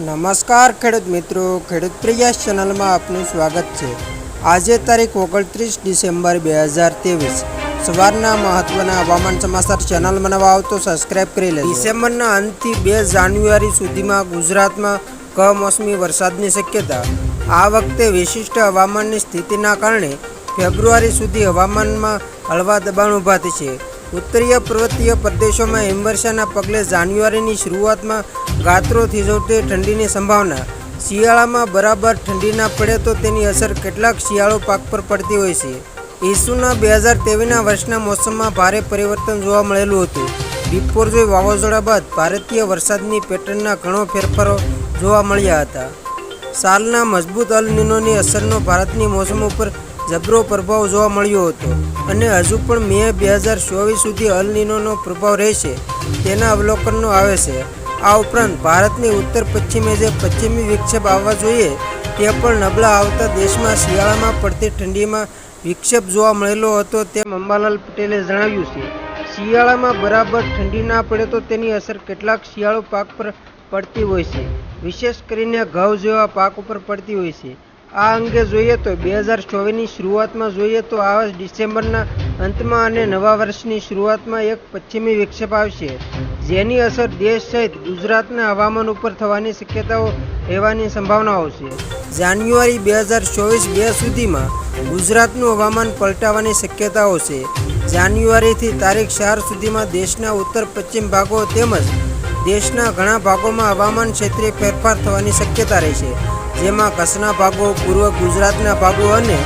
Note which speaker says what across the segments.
Speaker 1: નમસ્કાર ખેડૂત મિત્રો, ખેડૂત પ્રયાસ ચેનલમાં આપનું સ્વાગત છે। આજે તારીખ 29 ડિસેમ્બર 2023 સવારના મહત્વના હવામાન સમાચાર ચેનલમાં નવા આવો તો સબસ્ક્રાઇબ કરી લેજો। ડિસેમ્બરના અંતથી 2 જાન્યુઆરી સુધીમાં ગુજરાતમાં કમોસમી વરસાદની શક્યતા। આ વખતે વિશિષ્ટ હવામાનની સ્થિતિના કારણે ફેબ્રુઆરી સુધી હવામાનમાં હળવા દબાણ ઊભા થશે। ઉત્તરીય પર્વતીય પ્રદેશોમાં હિમવર્ષાના પગલે જાન્યુઆરીની શરૂઆતમાં ગાત્રો થીજવતી ઠંડીની સંભાવના। શિયાળામાં બરાબર ઠંડી ના પડે તો તેની અસર કેટલાક શિયાળુ પાક પર પડતી હોય છે। ઈસુના 2023ના વર્ષના મોસમમાં ભારે પરિવર્તન જોવા મળેલું હતું। બિપોરજોય વાવાઝોડા બાદ ભારતીય વરસાદની પેટર્નના ઘણો ફેરફારો જોવા મળ્યા હતા। સાલના મજબૂત અલ નીનોની અસરનો ભારતની મોસમ ઉપર જબરો પ્રભાવ જોવા મળ્યો હતો અને હજુ પણ મે 2024 સુધી અલ નીનોનો પ્રભાવ રહેશે તેના અવલોકનો આવે છે। આ ઉપરાંત ભારતની ઉત્તર પશ્ચિમે જે પશ્ચિમી વિક્ષેપ આવવા જોઈએ તે પણ નબળા આવતા દેશમાં શિયાળામાં પડતી ઠંડીમાં વિક્ષેપ જોવા મળેલો હતો તેમ અંબાલાલ પટેલે જણાવ્યું છે। શિયાળામાં બરાબર ઠંડી ના પડે તો તેની અસર કેટલાક શિયાળુ પાક પર પડતી હોય છે, વિશેષ કરીને ઘઉં જેવા પાક ઉપર પડતી હોય છે। આ અંગે જોઈએ તો 2024ની શરૂઆતમાં જોઈએ તો આ ડિસેમ્બરના અંતમાં અને નવા વર્ષની શરૂઆતમાં એક પશ્ચિમી વિક્ષેપ આવશે જેની અસર દેશ સહિત ગુજરાતના હવામાન ઉપર થવાની શક્યતાઓ રહેવાની સંભાવનાઓ છે। જાન્યુઆરી 2024 સુધીમાં ગુજરાતનું હવામાન પલટાવાની શક્યતાઓ છે। જાન્યુઆરીથી તારીખ 4 સુધીમાં દેશના ઉત્તર પશ્ચિમ ભાગો તેમજ દેશના ઘણા ભાગોમાં હવામાન ક્ષેત્રે ફેરફાર થવાની શક્યતા રહેશે, જેમાં કચ્છના ભાગો, પૂર્વ ગુજરાતના ભાગો અને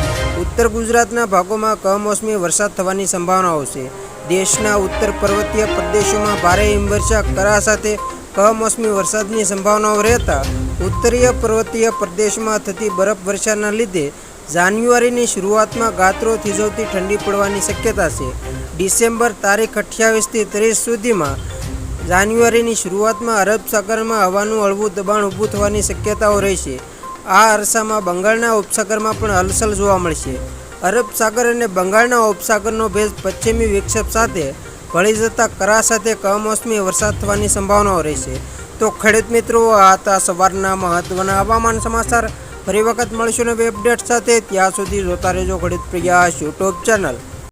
Speaker 1: ઉત્તર ગુજરાતના ભાગોમાં કમોસમી વરસાદ થવાની સંભાવનાઓ છે। દેશના ઉત્તર પર્વતીય પ્રદેશોમાં ભારે હિમવર્ષા કરા સાથે કમોસમી વરસાદની સંભાવનાઓ રહેતા ઉત્તરીય પર્વતીય પ્રદેશોમાં થતી બરફવર્ષાના લીધે જાન્યુઆરીની શરૂઆતમાં ગાત્રો થીજવતી ઠંડી પડવાની શક્યતા છે। ડિસેમ્બર તારીખ 28થી 30 સુધીમાં જાન્યુઆરીની શરૂઆતમાં અરબ સાગરમાં હવાનું હળવું દબાણ ઊભું થવાની શક્યતાઓ રહેશે। આ અરસામાં બંગાળના ઉપસાગરમાં પણ હલચલ જોવા મળશે। અરબ સાગર અને બંગાળના ઉપસાગરનો ભેજ પશ્ચિમી વિક્ષેપ સાથે ભળી જતા કરા સાથે કમોસમી વરસાદ થવાની સંભાવનાઓ રહેશે। તો ખેડૂત મિત્રો, આ હતા સવારના મહત્વના હવામાન સમાચાર। ફરી વખત મળીશું નવી અપડેટ સાથે, ત્યાં સુધી જોતા રહેજો ખેડૂત પ્રયાસ યુટ્યુબ ચેનલ।